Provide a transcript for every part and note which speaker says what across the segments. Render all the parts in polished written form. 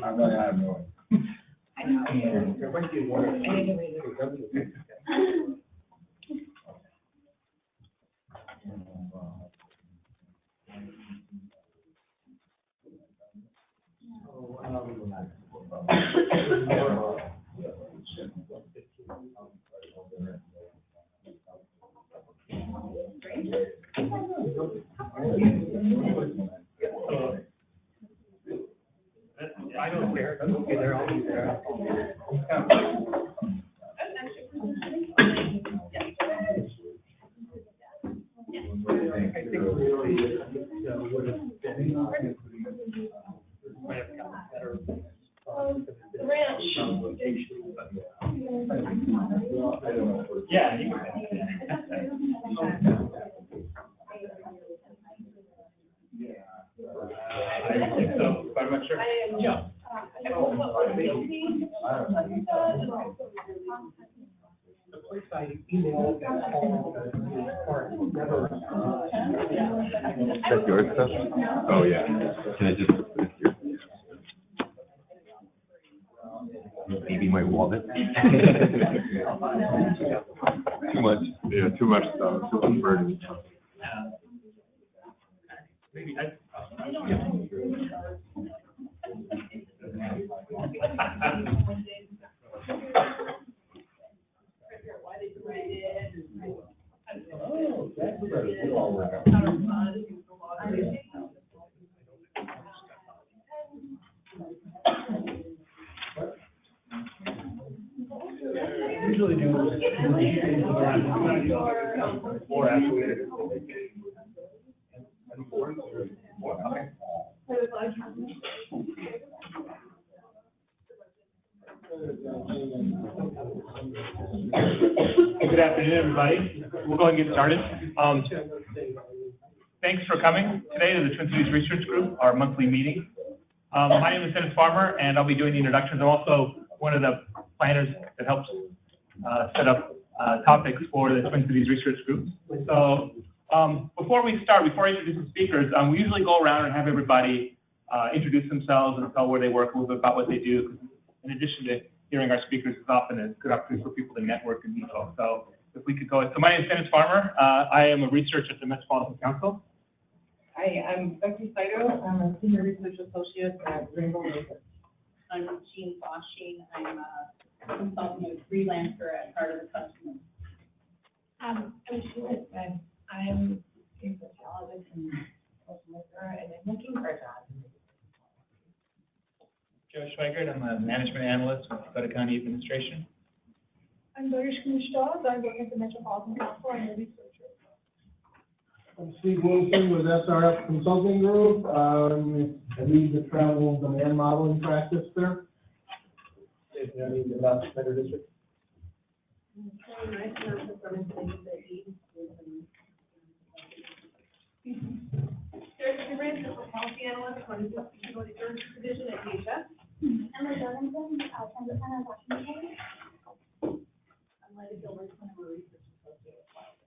Speaker 1: I'm running out of noise.
Speaker 2: I know.
Speaker 1: There might be one. I don't care. Okay, they're always there. I think we really would have been might have gotten better. Yeah. I think so, but I'm not sure. Yeah. The place I emailed and called never.
Speaker 3: Check your stuff? Oh, yeah. Can I just put this here? Maybe my wallet? Too much. Yeah, too much stuff. Too much burden.
Speaker 1: Maybe usually do or actually. Good afternoon, everybody. We'll go ahead and get started. Thanks for coming today to the Twin Cities Research Group, our monthly meeting. My name is Dennis Farmer, and I'll be doing the introductions. I'm also one of the planners that helps set up topics for the Twin Cities Research Group. So before I introduce the speakers, we usually go around and have everybody introduce themselves and tell where they work, a little bit about what they do. In addition to hearing our speakers, it's often a good opportunity for people to network and meet folks. So if we could go. So my name is Dennis Farmer. I am a researcher at the Metropolitan Council.
Speaker 4: Hi, I'm Becky Saito. I'm a senior research associate at Rainbow Research.
Speaker 5: I'm Jean Foshing. I'm a consultant and freelancer at Heart of the Customer.
Speaker 6: I'm Sheila Smith. I'm a sociologist and social worker, and I'm looking for a job.
Speaker 7: Joe Schweigert, I'm a management analyst with Dakota County Administration.
Speaker 6: I'm Dorish Knushtad. I work at the Metropolitan Council. I'm a researcher.
Speaker 8: I'm Steve Wilson with SRF Consulting Group. I lead the travel demand modeling practice there.
Speaker 1: Better district.
Speaker 6: There's the Rand, policy analyst, one of the research division at DHS.
Speaker 9: Emily Darlington, Transit Center, Washington.
Speaker 5: I'm Lady Gilbert, I'm a research associate at Wilder.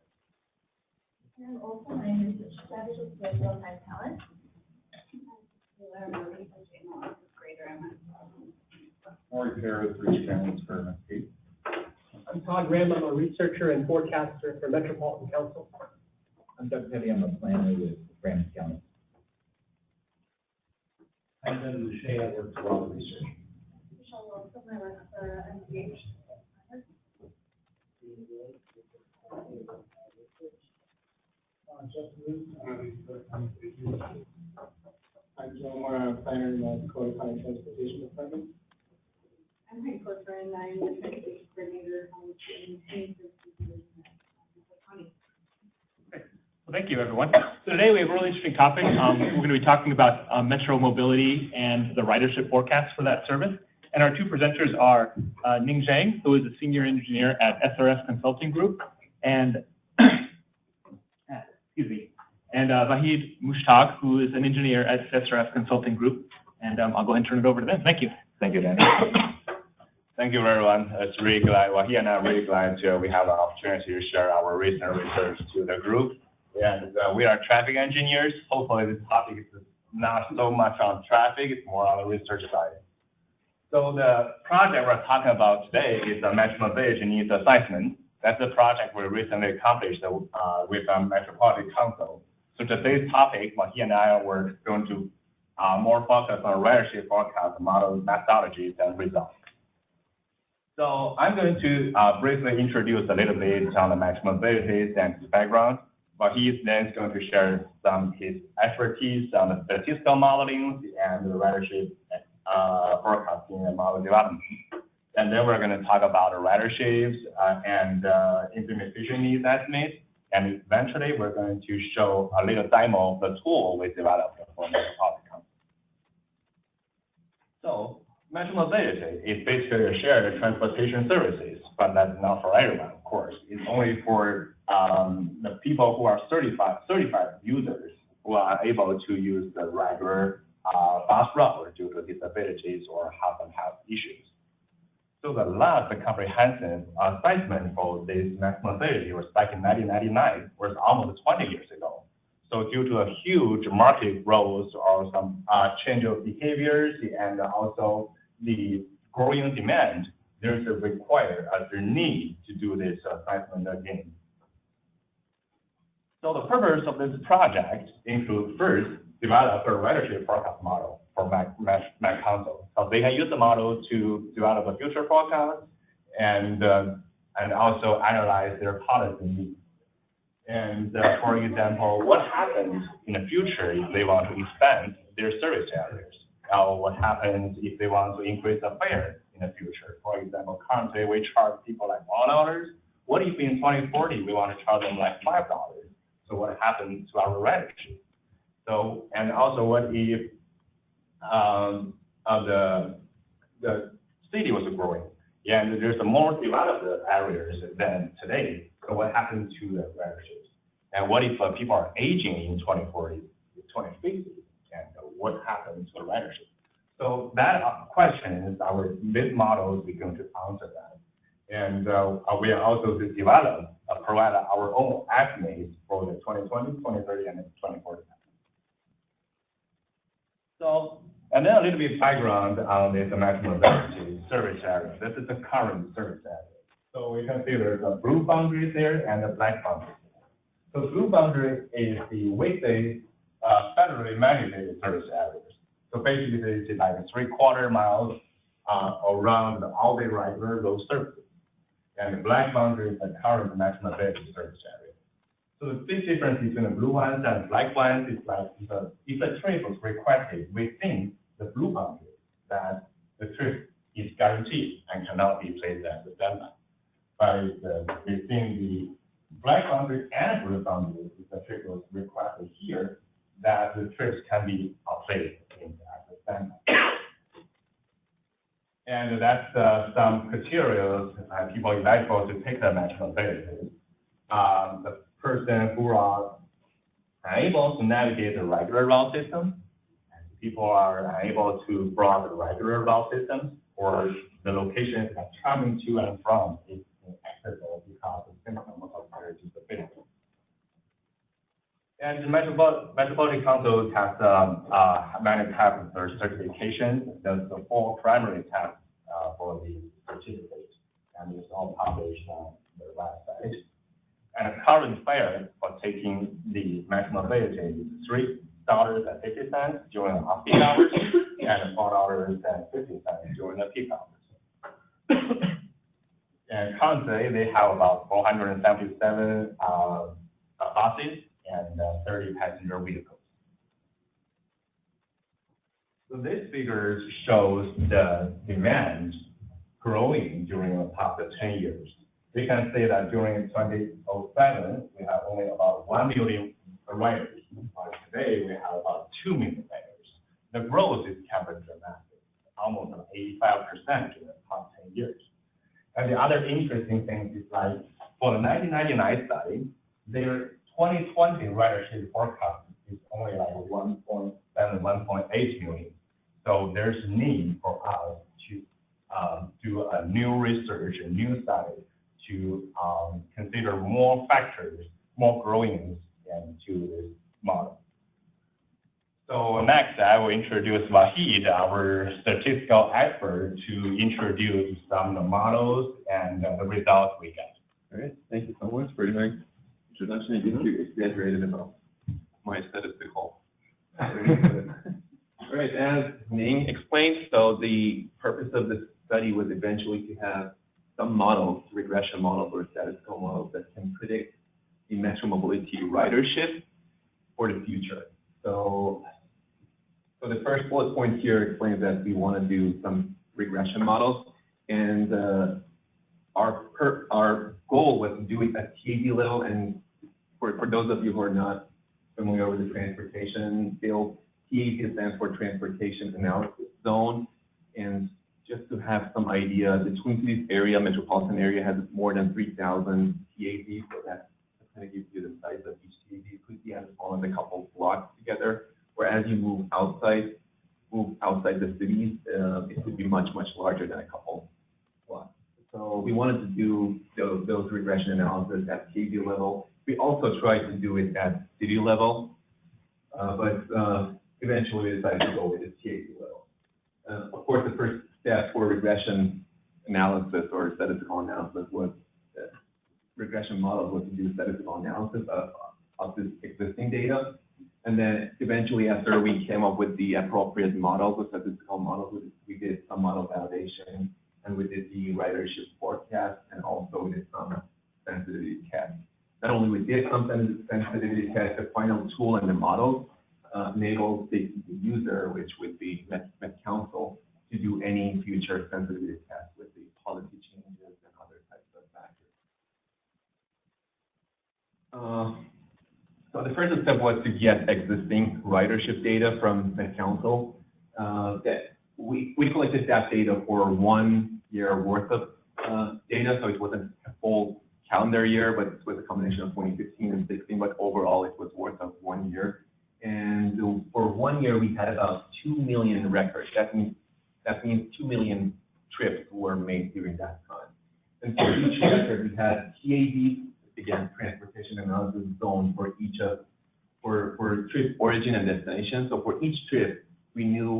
Speaker 9: And also my research strategist with real-time talent.
Speaker 5: I'm a research analyst with Greater MS.
Speaker 3: Maury Paris, Reach Analyst for MSP.
Speaker 8: I'm Todd Graham. I'm a researcher and forecaster for Metropolitan Council.
Speaker 10: I'm Doug Petty. I'm a planner with Ramsey County.
Speaker 1: I'm Ben Boucher. I work for Water Research.
Speaker 9: Michelle Wilson, I work for MCH.
Speaker 8: I'm Joe Moore, I'm a planner in the Dakota County Transportation Department.
Speaker 5: I'm Hank Clifford, and I'm the transportation coordinator on the Community Services Division at County.
Speaker 7: Well, thank you, everyone. So today we have a really interesting topic. We're going to be talking about metro mobility and the ridership forecast for that service. And our two presenters are Ning Zhang, who is a senior engineer at SRF Consulting Group, and Vahid Mushtaq, who is an engineer at SRF Consulting Group. And I'll go ahead and turn it over to them. Thank you.
Speaker 10: Thank you, Dan.
Speaker 11: Thank you, everyone. It's really glad we're here, and I'm really glad we have an opportunity to share our recent research to the group. And we are traffic engineers. Hopefully this topic is not so much on traffic, it's more on the research side. So the project we're talking about today is the Metromobility Needs Assessment. That's the project we recently accomplished with the Metropolitan Council. So today's topic, what he and I were going to more focus on ridership forecast model methodologies and results. So I'm going to briefly introduce a little bit on the Metromobility and its background, but he is then going to share some his expertise on the statistical modeling and the ridership forecasting and model development. And then we're going to talk about the riderships and implementation needs estimates. And eventually we're going to show a little demo of the tool we developed for Metropolitan Council. So Metromobility is basically a shared transportation services, but that's not for everyone, of course. It's only for the people who are certified users who are able to use the regular bus route due to disabilities or have health issues. So the last comprehensive assessment for this Metromobility was back in 1999, was almost 20 years ago. So due to a huge market growth or some change of behaviors and also the growing demand, there's a need to do this assessment again. So the purpose of this project includes first, develop a ridership forecast model for Met Council. So they can use the model to develop a future forecast and also analyze their policy needs. And for example, what happens in the future if they want to expand their service areas? Or what happens if they want to increase the fare in the future? For example, currently we charge people like $1. What if in 2040 we want to charge them like $5? So what happens to our ridership? So, and also what if the city was growing and there's a more developed areas than today? So what happens to the ridership? And what if people are aging in 2040, 2050? And what happens to the ridership? So that question is our mid models are going to answer that. And we are also to develop, provide our own estimates for the 2020, 2030, and 2040. So, and then a little bit background on this Metromobility service area. This is the current service area. So we can see there's a blue boundary there and a black boundary. So blue boundary is the weekday federally mandated service areas. So basically it's like 3/4 miles around all the regular road services. And the black boundary is the current Metromobility service area. So the big difference between the blue ones and black ones is like if a trip was requested within the blue boundary, that the trip is guaranteed and cannot be placed as a standby. But within the black boundary and blue boundary, if the trip was requested here, that the trips can be placed in as a standby. And that's some criteria people eligible to take the Metromobility. The person who are unable to navigate the regular route system, and people are unable to browse the regular route system, or the locations that traveling to and from is inaccessible because of symptoms of their disability. And the Metropolitan Council has many types of certification. There's the 4 primary types for the certificate, and it's all published on the website. And the current fare for taking the Metromobility is $3.50 during the off-peak hours and $4.50 during the peak hours. And currently, they have about 477 buses and 30 passenger vehicles. So this figure shows the demand growing during the past 10 years. We can say that during 2007, we have only about 1 million riders. But today, we have about 2 million riders. The growth is kind of dramatic, almost 85% in the past 10 years. And the other interesting thing is like for the 1999 study, their 2020 ridership forecast is only like 1.7, 1.8 million. So there's a need for us to do a new research, a new study to consider more factors, more growing and So next, I will introduce Wahid, our statistical expert, to introduce some of the models and the results we got.
Speaker 3: All right, thank you so much for your nice introduction. You get too exaggerated about my statistical. All right, as Ning explained, so the purpose of this study was eventually to have some models, regression models or statistical models that can predict the metro mobility ridership for the future. So the first bullet point here explains that we want to do some regression models, and our goal was to do it at TAD level. And for those of you who are not familiar with the transportation field, TAD stands for Transportation Analysis Zone. And just to have some idea, the Twin Cities area, metropolitan area, has more than 3,000 TADs, so that kind of gives you the size of each TAD. It could be as small as a couple of blocks together. Whereas you move outside the cities, it could be much, much larger than a couple blocks. So we wanted to do those regression analysis at TAD level. We also tried to do it at city level, but eventually we decided to go with the TAD level. Of course, the first step for regression analysis or statistical analysis was regression models was to do statistical analysis of this existing data. And then eventually, after we came up with the appropriate models, the statistical models, we did some model validation, and we did the ridership forecast, and also we did some sensitivity tests. Not only we did some sensitivity tests, the final tool and the model enables the user, which would be Met Council, to do any future sensitivity tests with the policy changes and other types of factors. So the first step was to get existing ridership data from Met Council. That we collected that data for 1 year worth of data, so it wasn't a full calendar year, but it was a combination of 2015 and 16, but overall it was worth of 1 year. And for 1 year, we had about 2 million records. That means 2 million trips were made during that time. And for each record, we had TAD, again, Transportation Analysis Zone, for each for trip origin and destination. So for each trip, we knew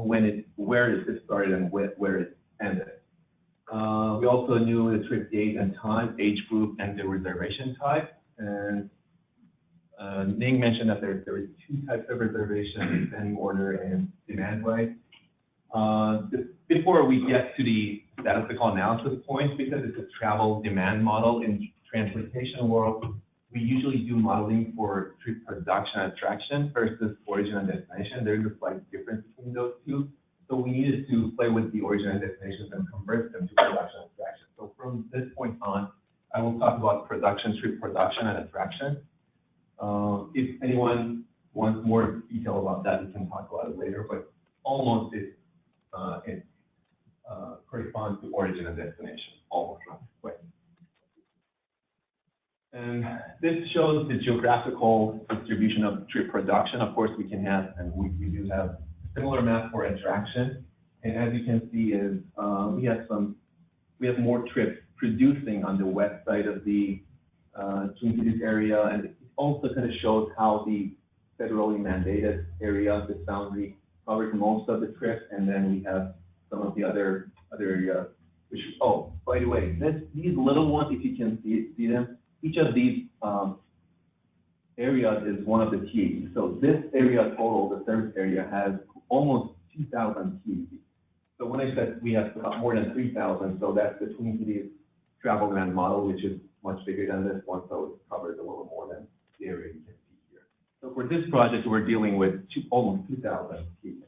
Speaker 3: where it started and where it ended. We also knew the trip date and time, age group, and the reservation type. And Ning mentioned that there is 2 types of reservations, standing order and demand right. Before we get to the statistical analysis point, because it's a travel demand model in transportation world, we usually do modeling for trip production and attraction versus origin and destination. There's a slight difference between those two. So we needed to play with the origin and destinations and convert them to production and attraction. So from this point on, I will talk about production, trip production, and attraction. If anyone wants more detail about that, we can talk about it later, but almost it corresponds to origin and destination, almost right. And this shows the geographical distribution of trip production. Of course, we can have, and we do have similar map for attraction. And as you can see is, we have more trips producing on the west side of the Twin Cities area. And it also kind of shows how the federally mandated area, this boundary, covers most of the trips. And then we have some of the other areas. Oh, by the way, these little ones, if you can see them, each of these areas is one of the TADs. So this area total, the service area, has almost 2,000 TADs. So when I said we have more than 3,000, so that's the Twin Cities travel demand model, which is much bigger than this one, so it covers a little more than the area you can see here. So for this project, we're dealing with almost 2,000 TADs.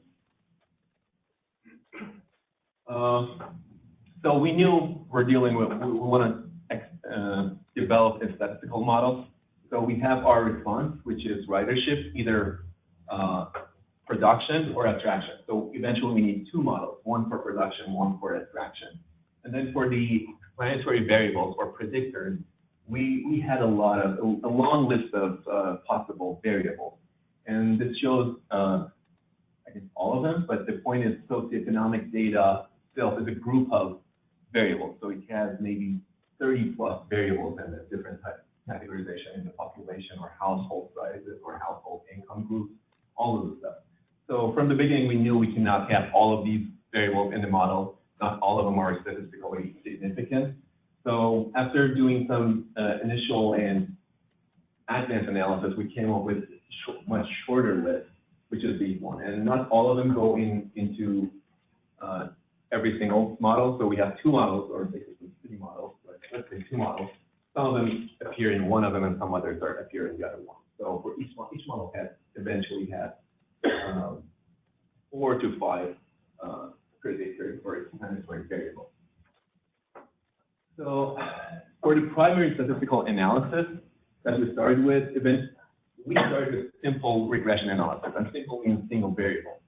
Speaker 3: So we knew we're dealing with, we want to develop a statistical model. So we have our response, which is ridership, either production or attraction. So eventually we need 2 models, one for production, one for attraction. And then for the explanatory variables or predictors, we had a long list of possible variables. And this shows, I guess, all of them, but the point is socioeconomic data itself is a group of variables. So it has maybe 30 plus variables and a different type of categorization in the population or household sizes or household income groups, all of this stuff. So from the beginning, we knew we cannot have all of these variables in the model. Not all of them are statistically significant. So after doing some initial and advanced analysis, we came up with a much shorter list, which is these one. And not all of them go into every single model. So we have two models, or basically three models, but let's say two models. Some of them appear in one of them, and some others appear in the other one. So for each model eventually had 4 to 5 predictors for its mandatory variable. So for the primary statistical analysis that we started with, we started with simple regression analysis, and simple means single variable.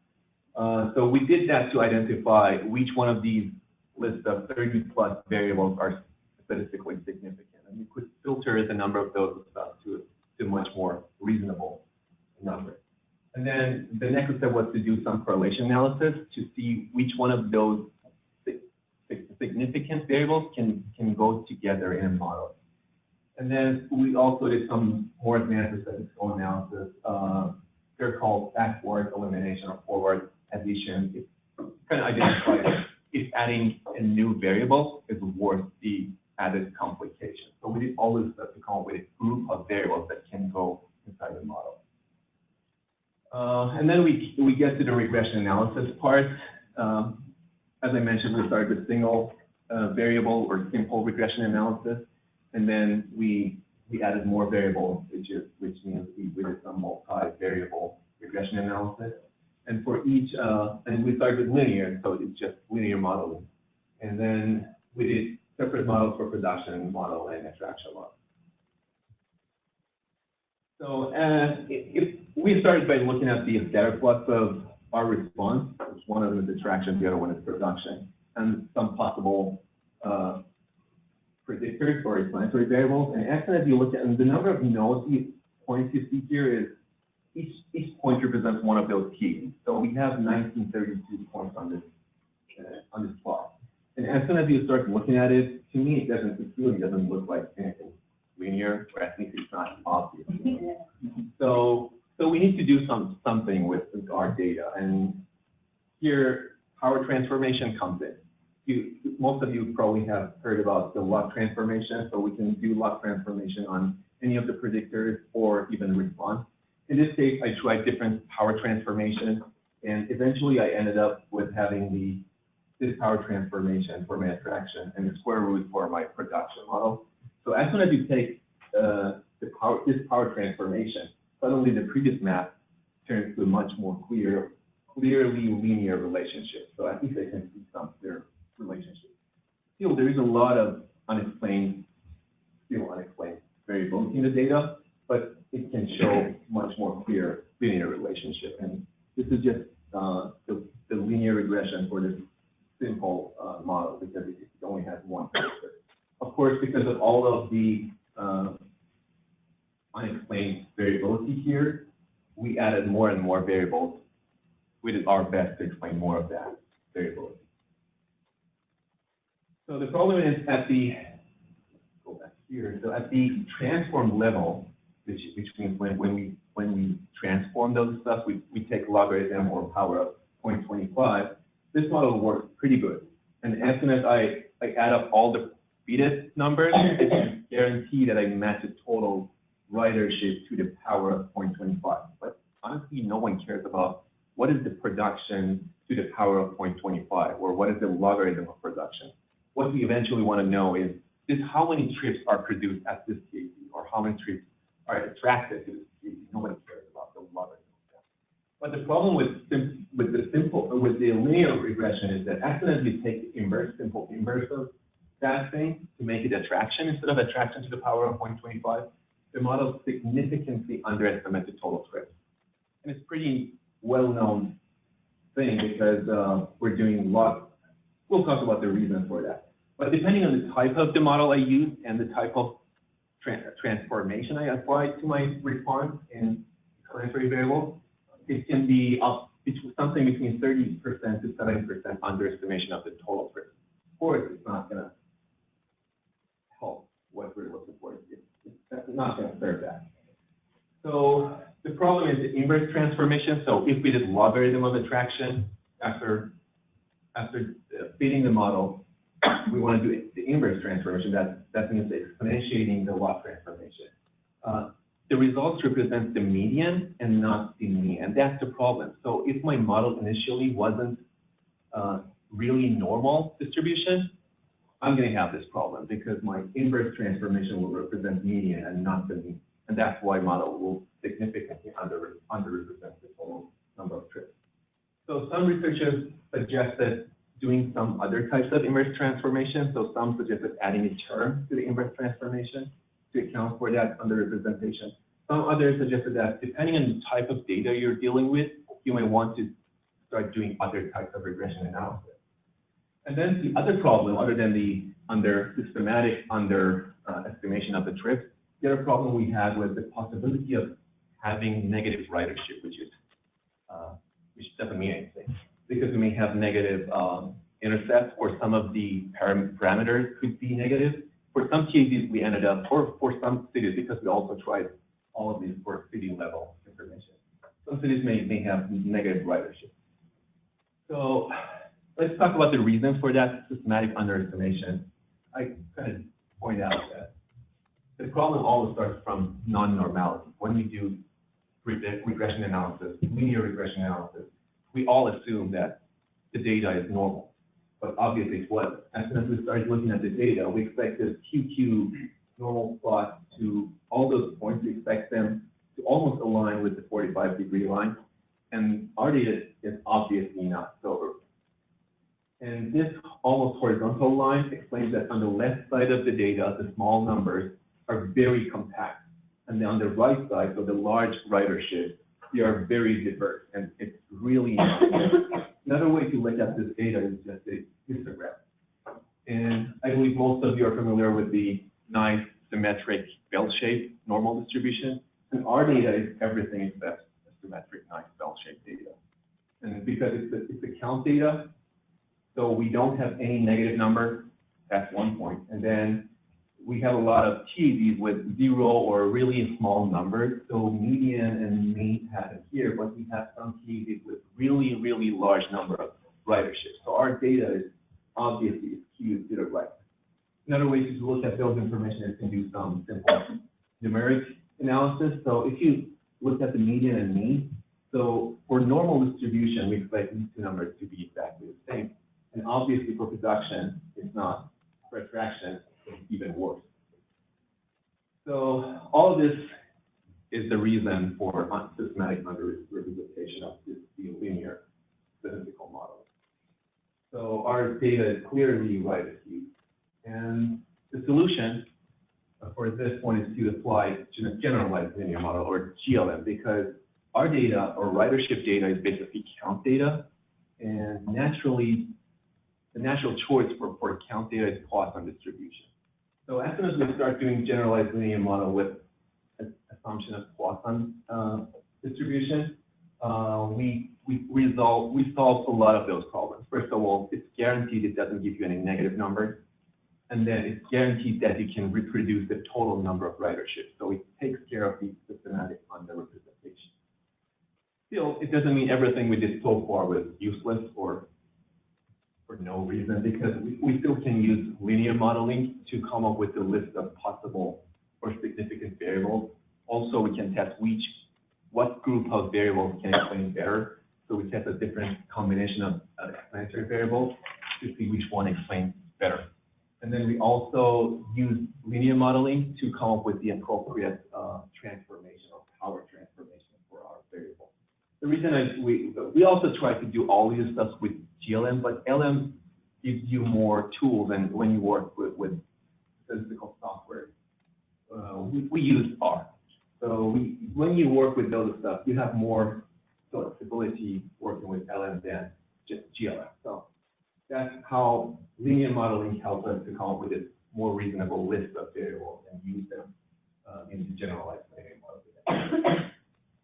Speaker 3: So we did that to identify which one of these lists of 30 plus variables are statistically significant. And we could filter the number of those to a much more reasonable number. And then the next step was to do some correlation analysis to see which one of those significant variables can go together in a model. And then we also did some more advanced statistical analysis. They're called backward elimination or forward addition. It kind of identifies if adding a new variable is worth the added complication. So we did all this stuff to come up with a group of variables that can go inside the model. And then we get to the regression analysis part. As I mentioned, we started with single variable or simple regression analysis, and then we added more variables, which means we did some multi-variable regression analysis. And for each, and we started with linear, so it's just linear modeling. And then we did separate models for production model and attraction model. So if we started by looking at the data plots of our response, which one of them is attraction, the other one is production, and some possible predictors or explanatory variables. And actually, as you look at, and the number of nodes points you see here is each point represents one of those keys. So we have 1932 points on this plot. And as soon as you start looking at it, to me, it really doesn't look like anything linear, or at least it's not obvious. So we need to do something with our data, and here power transformation comes in. Most of you probably have heard about the log transformation, so we can do log transformation on any of the predictors or even response. In this case, I tried different power transformation, and eventually I ended up with having this power transformation for my attraction and the square root for my production model. So as soon as you take this power transformation, suddenly the previous map turns to a much more clearly linear relationship. So at least I can see some clear relationship. Still, there is a lot of unexplained variability in the data, but it can show much more clear linear relationship. And this is just the linear regression for this simple model, because it only has one predictor. Of course, because of all of the unexplained variability here, we added more and more variables. We did our best to explain more of that variability. So the problem is go back here. So at the transform level, which means when we transform those stuff, we take logarithm or power of 0.25. This model works pretty good. And as soon as I add up all the repeated numbers, I can guarantee that I match the total ridership to the power of 0.25. But honestly, no one cares about what is the production to the power of 0.25, or what is the logarithm of production. What we eventually want to know is how many trips are produced at this KC, or how many trips are attracted to this KC. Nobody cares about the logarithm. But the problem with the linear regression is that as soon as you take the simple inverse of that thing to make it attraction instead of attraction to the power of 0.25, the model significantly underestimates the total trips. And it's pretty well-known thing, because we're doing lots. We'll talk about the reason for that. But depending on the type of the model I use and the type of transformation I apply to my response in explanatory variables, it can be up something between 30% to 70% underestimation of the total trips. Of course, it's not going to help what we're looking for. It's not going to serve that. So the problem is the inverse transformation. So if we did logarithm of attraction after feeding the model, we want to do the inverse transformation. That means exponentiating the log transformation. The results represent the median and not the mean, and that's the problem. So if my model initially wasn't really normal distribution, I'm going to have this problem because my inverse transformation will represent median and not the mean. And that's why model will significantly underrepresent the total number of trips. So some researchers suggested doing some other types of inverse transformation. So some suggested adding a term to the inverse transformation to account for that underrepresentation. Some others suggested that depending on the type of data you're dealing with, you may want to start doing other types of regression analysis. And then the other problem, other than the systematic underestimation of the trips, the other problem we had was the possibility of having negative ridership, which doesn't mean anything, because we may have negative intercepts, or some of the parameters could be negative. For some cases, we ended up, or for some cities, because we also tried all of these for city level information. Some cities may have negative ridership. So let's talk about the reasons for that systematic underestimation. I kind of point out that the problem always starts from non-normality. When we do regression analysis, linear regression analysis, we all assume that the data is normal, but obviously it wasn't. As soon as we started looking at the data, we expect this QQ normal plot to all those points, we expect them to almost align with the 45-degree line, and our data is obviously not so. And this almost horizontal line explains that on the left side of the data, the small numbers are very compact. And then on the right side, so the large ridership, they are very diverse, and it's really another way to look at this data is just a histogram. And I believe most of you are familiar with the nice symmetric bell-shaped normal distribution. And our data is everything except a symmetric, nice bell-shaped data. And because it's a count data, so we don't have any negative number. That's one point. And then we have a lot of TADs with 0 or really small numbers. So median and mean happen here, but we have some TADs with really, really large number of ridership. So our data is obviously skewed to the right. Another way to look at those information is to do some simple numeric analysis. So if you look at the median and mean, so for normal distribution, we expect these two numbers to be exactly the same. And obviously for production, it's not. For attraction, it's even worse. So all of this is the reason for systematic underrepresentation of the linear statistical model. So our data is clearly right skewed. And the solution for this one is to apply generalized linear model, or GLM, because our data, or ridership data, is basically count data, and naturally, the natural choice for count data is Poisson distribution. So as soon as we start doing generalized linear model with an assumption of Poisson distribution, we solve a lot of those problems. First of all, it's guaranteed it doesn't give you any negative numbers, and then it's guaranteed that you can reproduce the total number of ridership. So it takes care of the systematic underrepresentation. Still, it doesn't mean everything we did so far was useless or for no reason, because we still can use linear modeling to come up with a list of possible or significant variables. Also, we can test what group of variables can explain better. So we test a different combination of explanatory variables to see which one explains better. And then we also use linear modeling to come up with the appropriate transformation or power transformation for our variable. The reason we also try to do all these stuff with GLM, but LM gives you more tools than when you work with statistical software. We use R. So when you work with those stuff, you have more flexibility working with LM than just GLM. So that's how linear modeling helps us to come up with a more reasonable list of variables and use them in the generalized linear modeling.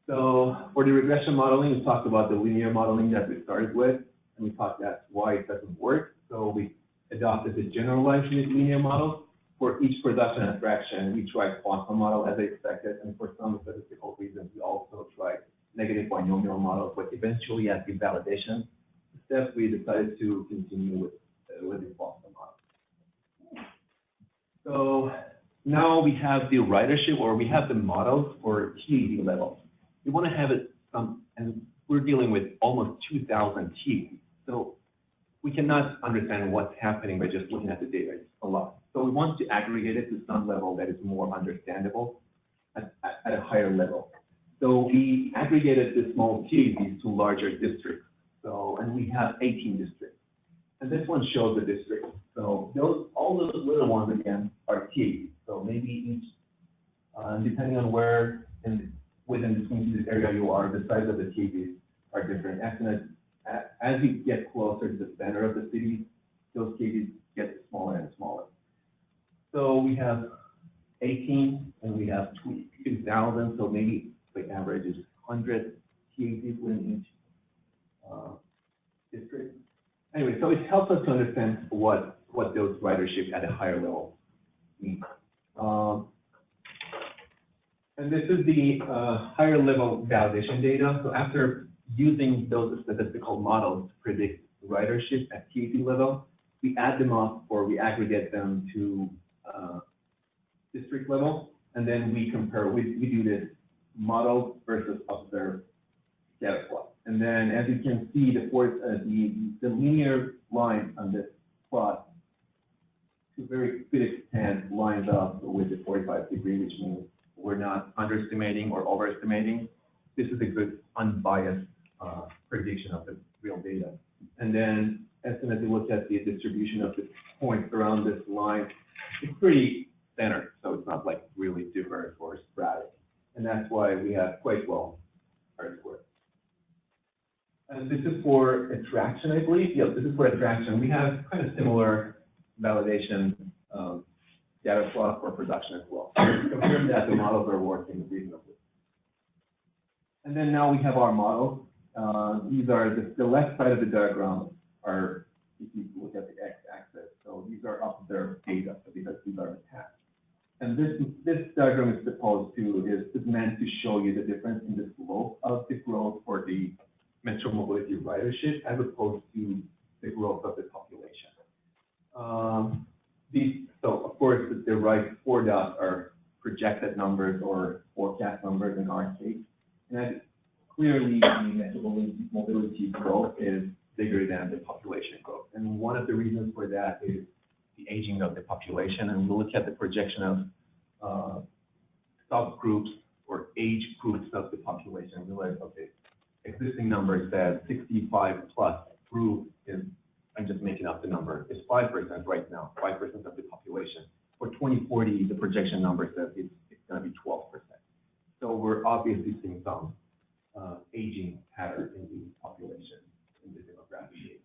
Speaker 3: So for the regression modeling, we talked about the linear modeling that we started with, and we talked that's why it doesn't work. So we adopted the generalized linear model. For each production and fraction, we tried Poisson model as I expected, and for some statistical reasons, we also tried negative binomial models, but eventually at the validation step, we decided to continue with the Foster model. So now we have the ridership, or we have the models for TAD levels. We want to have it, and we're dealing with almost 2,000 TAD. So we cannot understand what's happening by just looking at the data. It's a lot. So we want to aggregate it to some level that is more understandable at a higher level. So we aggregated the small TADs to larger districts. So, and we have 18 districts. And this one shows the districts. So all those little ones again are TADs. So maybe each, depending on where within the Twin Cities area you are, the size of the TADs are different. As you get closer to the center of the city, those TADs get smaller and smaller. So we have 18 and we have 2,000. So maybe the average is 100 TADs within each district. Anyway, so it helps us to understand what those ridership at a higher level mean. And this is the higher level validation data. So after using those statistical models to predict ridership at TAD level, we add them up or we aggregate them to district level, and then we compare. We do this model versus observed scatter plot. And then, as you can see, the linear line on this plot, to a very good extent, lines up with the 45-degree, which means we're not underestimating or overestimating. This is a good unbiased prediction of the real data. And then, as soon as you look at the distribution of the points around this line, it's pretty centered, so it's not like really diverse or sporadic. And that's why we have quite well R-squared. And this is for attraction, I believe. Yeah, this is for attraction. We have kind of similar validation data plot for production as well. So confirm that the models are working reasonably. And then now we have our models. These are the left side of the diagram are, if you look at the x-axis, so these are observed data, because these are the tasks. And this diagram is is meant to show you the difference in the slope of the growth for the metro mobility ridership as opposed to the growth of the population. So of course, the right four dots are projected numbers or forecast numbers in our case. And clearly, the metro mobility growth is bigger than the population growth. And one of the reasons for that is the aging of the population. And we'll look at the projection of subgroups or age groups of the population. And realize, okay, existing number says 65 plus group is, I'm just making up the number, is 5% right now, 5% of the population. For 2040, the projection number says it's going to be 12%. So we're obviously seeing some aging pattern in the population, in the demographic data.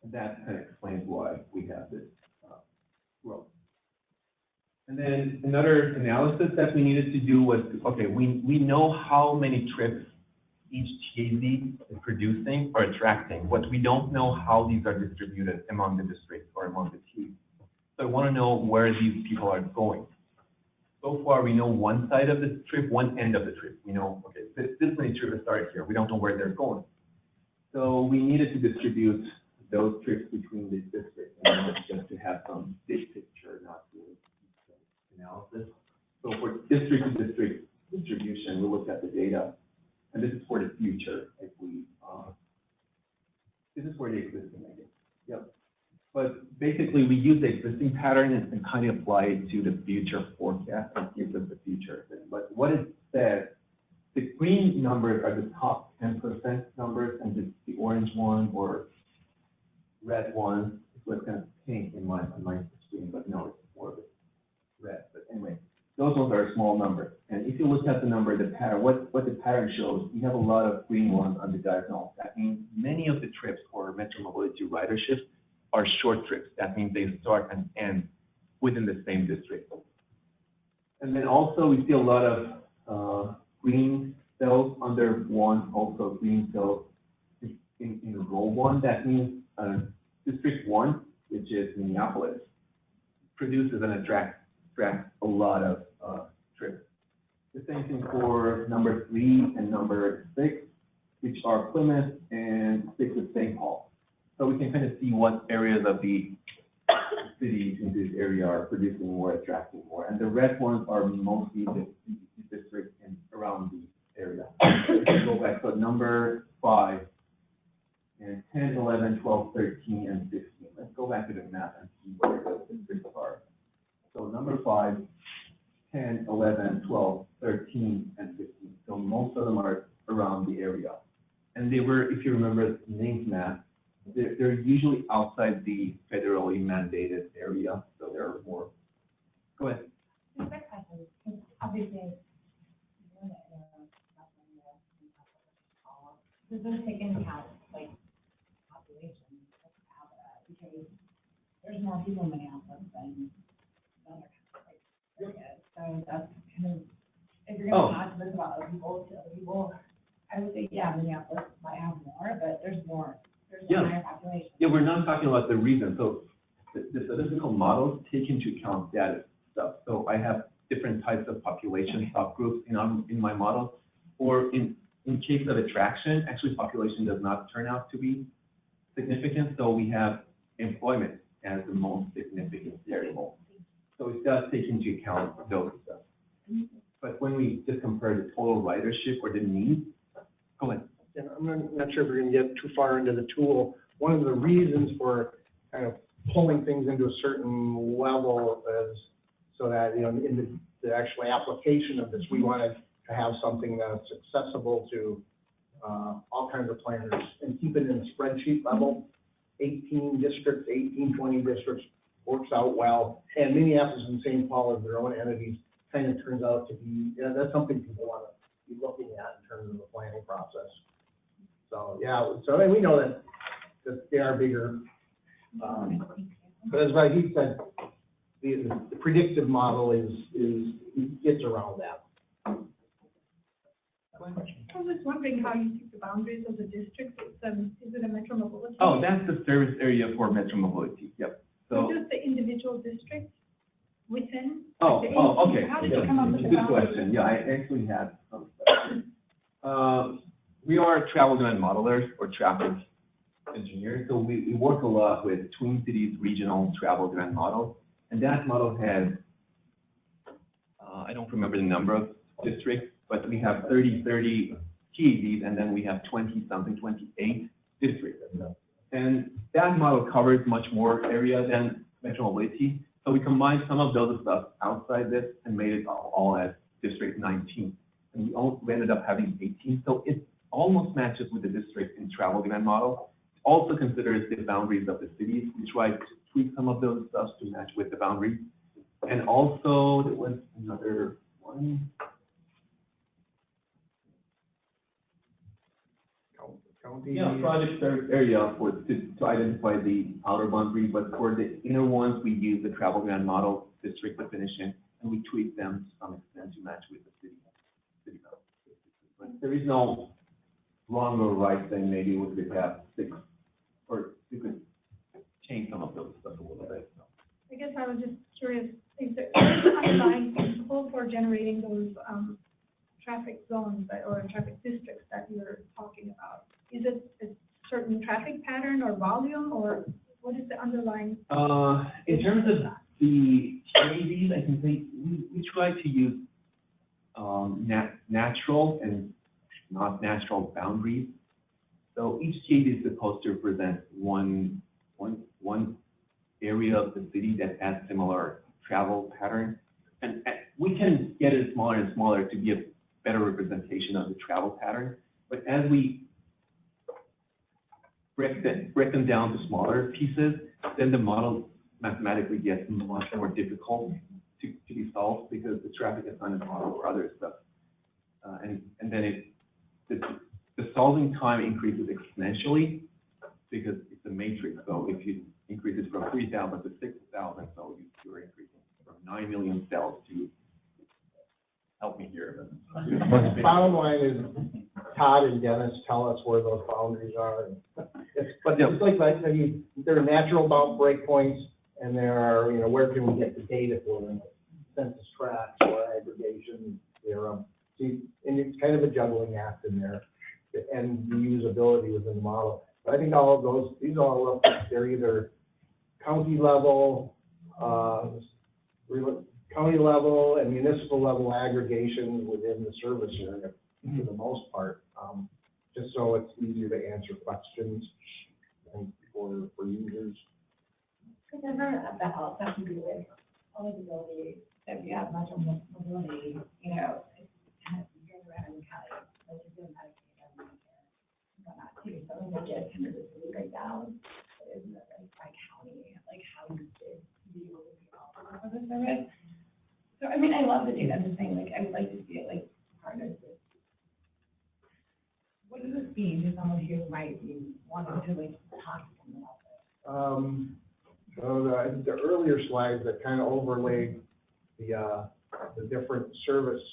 Speaker 3: And that kind of explains why we have this growth. And then another analysis that we needed to do was, okay, we know how many trips each TAD is producing or attracting, but we don't know how these are distributed among the districts or among the teams. So I want to know where these people are going. So far, we know one side of the trip, one end of the trip. We know, okay, this many trips started here. We don't know where they're going. So we needed to distribute those trips between these districts, and just to have some big picture, not really analysis. So for district to district distribution, we looked at the data. And this is for the future, if we, this is for the existing, I guess. Yep. But basically, we use the existing pattern and kind of apply it to the future forecast that gives us the future. But what it says, the green numbers are the top 10% numbers, and the orange one or red one is what's kind of pink in on my screen, but no, it's more of a red. But anyway, those ones are small numbers. And if you look at the number, the pattern, what the pattern shows, we have a lot of green ones on the diagonal. That means many of the trips for metro mobility ridership are short trips. That means they start and end within the same district. And then also we see a lot of green cells under one, also green cells in row one. That means district one, which is Minneapolis, produces and attracts a lot of trips. The The same thing for number 3 and number 6, which are Plymouth and 6 is St. Paul. So we can kind of see what areas of the city in this area are producing more, attracting more. And the red ones are mostly the districts in around the area. If you go back, so number 5, and 10, 11, 12, 13, and 15. Let's go back to the map and see where the districts are. So number 5, 10, 11, 12, 13, and 15. So most of them are around the area. And they were, if you remember Ning's map, they're usually outside the federally mandated area, so they're more. Go ahead.
Speaker 6: My question is, because obviously, does this take into account, like, population, because there's more people in Minneapolis than other areas, so that's kind of, if you're gonna talk to about other people, I would say, yeah, Minneapolis might have more, but there's more. There's a higher population.
Speaker 3: Yeah, we're not talking about the reason. So the statistical models take into account that stuff. So I have different types of population subgroups in my model. Or in case of attraction, actually population does not turn out to be significant. So we have employment as the most significant variable. So it does take into account those stuff. But when we just compare the total ridership or the need, go ahead.
Speaker 8: And I'm not sure if we're going to get too far into the tool. One of the reasons for kind of pulling things into a certain level is so that, you know, in the actual application of this, we wanted to have something that's accessible to all kinds of planners and keep it in a spreadsheet level. 18 districts, 18, 20 districts works out well. And Minneapolis and St. Paul as their own entities kind of turns out to be, that's something people want to be looking at in terms of the planning process. So, yeah, so and we know that they are bigger. But as he said, the predictive model gets around that.
Speaker 5: I was wondering how you keep the boundaries of the district. Is it a metro mobility?
Speaker 3: Oh, that's the service area for metro mobility. Yep. So
Speaker 5: just the individual districts within?
Speaker 3: Okay.
Speaker 5: How did you come up with the
Speaker 3: Good
Speaker 5: boundaries?
Speaker 3: question. Yeah, I actually had some stuff. We are travel demand modelers or traffic engineers, so we work a lot with Twin Cities regional travel demand models, and that model has, I don't remember the number of districts, but we have 30 TADs, and then we have 20-something, 28 districts. And that model covers much more area than metro mobility, so we combined some of those stuff outside this and made it all as District 19. And we ended up having 18, so it almost matches with the district in travel demand model. It also considers the boundaries of the cities. We tried to tweak some of those stuff to match with the boundaries. And also there was another one.
Speaker 8: County.
Speaker 3: Yeah, project service area to identify the outer boundary, but for the inner ones, we use the travel demand model district definition, and we tweak them to some extent to match with the city boundaries. But there is no wrong or right thing. Maybe we could have 6, or you could change some of those stuff a little bit.
Speaker 5: I guess I was just curious, is there any underlying principle for generating those traffic zones or traffic districts that you're talking about? Is it a certain traffic pattern or volume, or what is the underlying?
Speaker 3: In terms of the TADs, I can say we try to use natural and not natural boundaries. So each TAD is supposed to represent one area of the city that has similar travel pattern. And we can get it smaller and smaller to be a better representation of the travel pattern. But as we break them down to smaller pieces, then the model mathematically gets much more difficult to be solved because the traffic assignment model or other stuff. And then the solving time increases exponentially because it's a matrix. So if you increase it from 3,000 to 6,000, so you're increasing from 9 million cells to, help me here.
Speaker 8: Bottom line is Todd and Dennis tell us where those boundaries are. But it's like, I mean, there are natural breakpoints, and there are, where can we get the data for them? Census tracts or aggregation theorem. See, and it's kind of a juggling act in there, and the usability within the model. But I think all of those, these all look, they're either county level, county level and municipal level aggregations within the service area for the most part, just so it's easier to answer questions and for users.
Speaker 6: Because I've heard that all stuff to do with eligibility, if you have much of mobility, you know, it's kind of, you're around in the county, like you're doing Medicaid and Medicare, and whatnot too, so I think it kind of just really break down, isn't it, like by county, like how you could be able to be offered for the service. So, I mean, I love the data, I'm just saying, like, I would like to see it, like, part of this. What does this mean to someone who might be wanting to, like, talk to someone about this?
Speaker 8: So the earlier slides that kind of overlaid the different service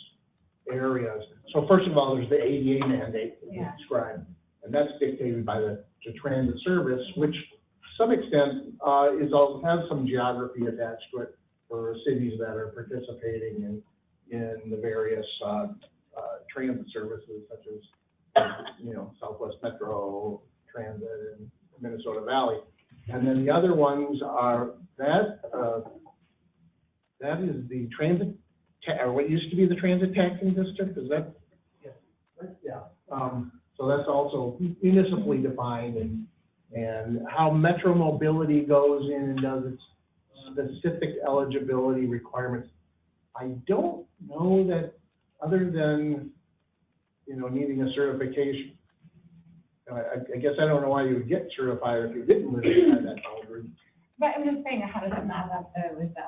Speaker 8: areas. So first of all, there's the ADA mandate that you described, and that's dictated by the transit service, which to some extent has some geography attached to it for cities that are participating in the various transit services, such as Southwest Metro Transit and Minnesota Valley. And then the other ones are that is the transit, or what used to be the transit taxing district, is that? Yeah. So that's also municipally defined, and how Metro Mobility goes in and does its specific eligibility requirements. I don't know that, other than, needing a certification. I guess I don't know why you would get certified if you didn't live inside that boundary.
Speaker 6: But I'm just saying, how does it match up though with the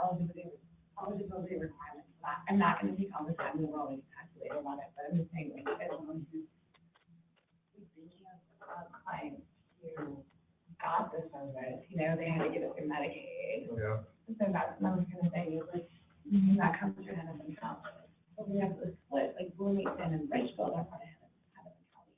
Speaker 6: eligibility requirements? I'm not gonna take all the time in the world to calculate on it, but I'm just saying, like, as someone who's thinking of clients who got the service, they had to get it through Medicaid.
Speaker 8: Yeah.
Speaker 6: So that's another kind of thing, is like, that comes through Hennepin County. So we have the split, like Bloomington and Richfield are part of Hennepin County.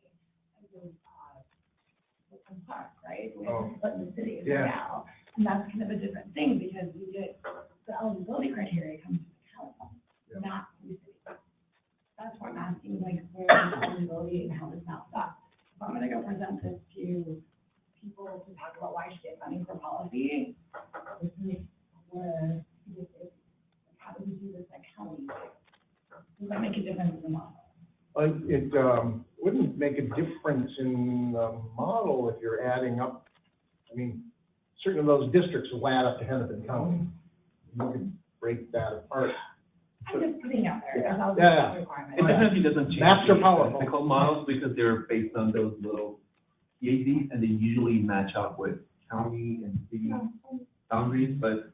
Speaker 6: And Park, right? We have to split in the cities now. And that's kind of a different thing, because you get, the eligibility criteria comes from the county, not from the city. That's why I'm asking, like, where is eligibility and how does that stop? If I'm gonna go present this to people to talk about why I should get funding for policy, this is where, how do we do this at county? Does that make a difference in the model?
Speaker 8: It wouldn't make a difference in the model if you're adding up. I mean, certain of those districts will add up to Hennepin County. You can break that apart.
Speaker 6: I'm just putting out there, as all
Speaker 8: Yeah.
Speaker 6: the requirements.
Speaker 3: It definitely doesn't change
Speaker 8: Maps are
Speaker 3: the
Speaker 8: powerful.
Speaker 3: technical models because they're based on those little PADs, and they usually match up with county and city boundaries. But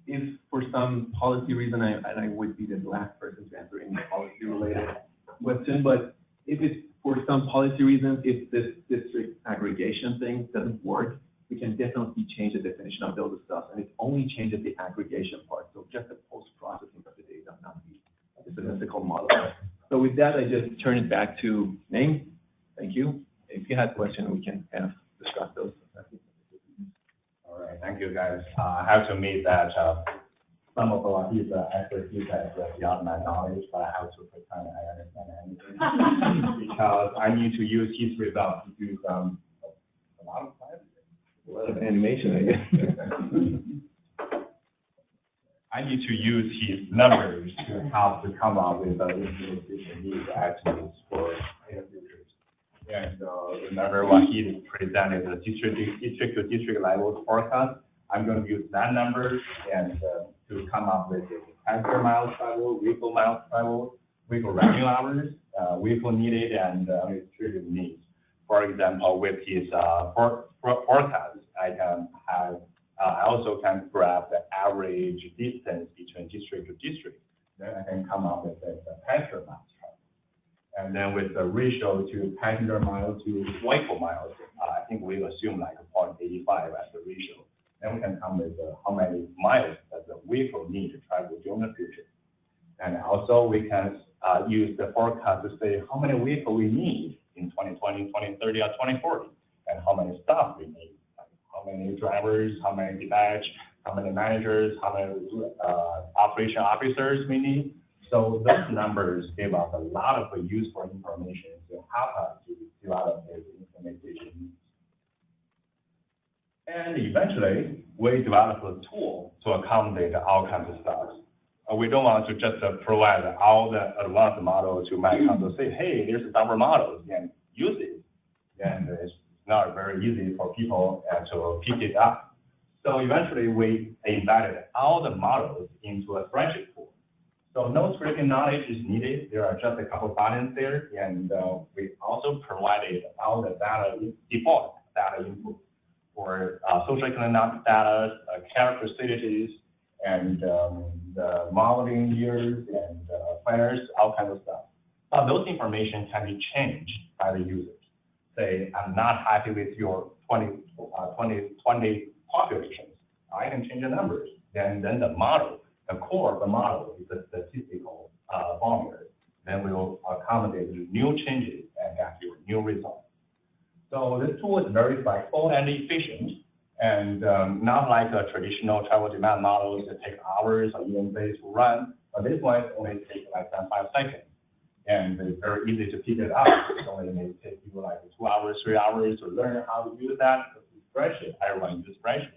Speaker 3: if for some policy reason, and I would be the last person to answer any policy related question, but if it's for some policy reasons, if this district aggregation thing doesn't work, we can definitely change the definition of those stuff, and it only changes the aggregation part, so just the post-processing of the data, not the statistical model. So with that, I just turn it back to Ning. Thank you. If you had questions, we can kind of discuss those.
Speaker 11: All right, thank you, guys. I have to admit that some of his expertise is beyond my knowledge, but I have to pretend I understand anything. Because I need to use his results to do a lot of science.
Speaker 3: A lot of animation, I guess.
Speaker 11: I need to use his numbers to help to come up with the implementation needs estimates for in the future. And remember what he presented, the district level forecast. I'm going to use that number and to come up with the passenger miles traveled, vehicle miles traveled, vehicle revenue hours, vehicle needed, and administrative needs. For example, with his forecast, I also can graph the average distance between district to district. Then I can come up with the passenger miles traveled. And then with the ratio to passenger miles to vehicle miles, I think we assume like 0.85 as the ratio. Then we can come with how many miles does the vehicle need to travel during the future. And also we can use the forecast to say how many vehicles we need in 2020, 2030, or 2040, and how many staff we need, like how many drivers, how many dispatch, how many managers, how many operation officers we need. So those numbers give us a lot of useful information to help us to develop this implementation. And eventually, we developed a tool to accommodate all kinds of stuff. We don't want to just provide all the advanced models to my council, say, hey, here's our models, and use it. And it's not very easy for people to pick it up. So eventually, we embedded all the models into a spreadsheet tool. So no scripting knowledge is needed. There are just a couple buttons there, and we also provided all the data, default data input for socioeconomic data, care facilities, and the modeling years and planners, all kinds of stuff. But those information can be changed by the users. Say, I'm not happy with your 2020 populations. I can change the numbers. Then the model, the core of the model is the statistical formula. Then we will accommodate the new changes and get your new results. So this tool is very flexible and efficient, and not like a traditional travel demand models that take hours or even days to run. But this one only takes like 5 seconds, and it's very easy to pick it up. It only may take you like 2 hours, 3 hours to learn how to use that spreadsheet. Everyone uses spreadsheet.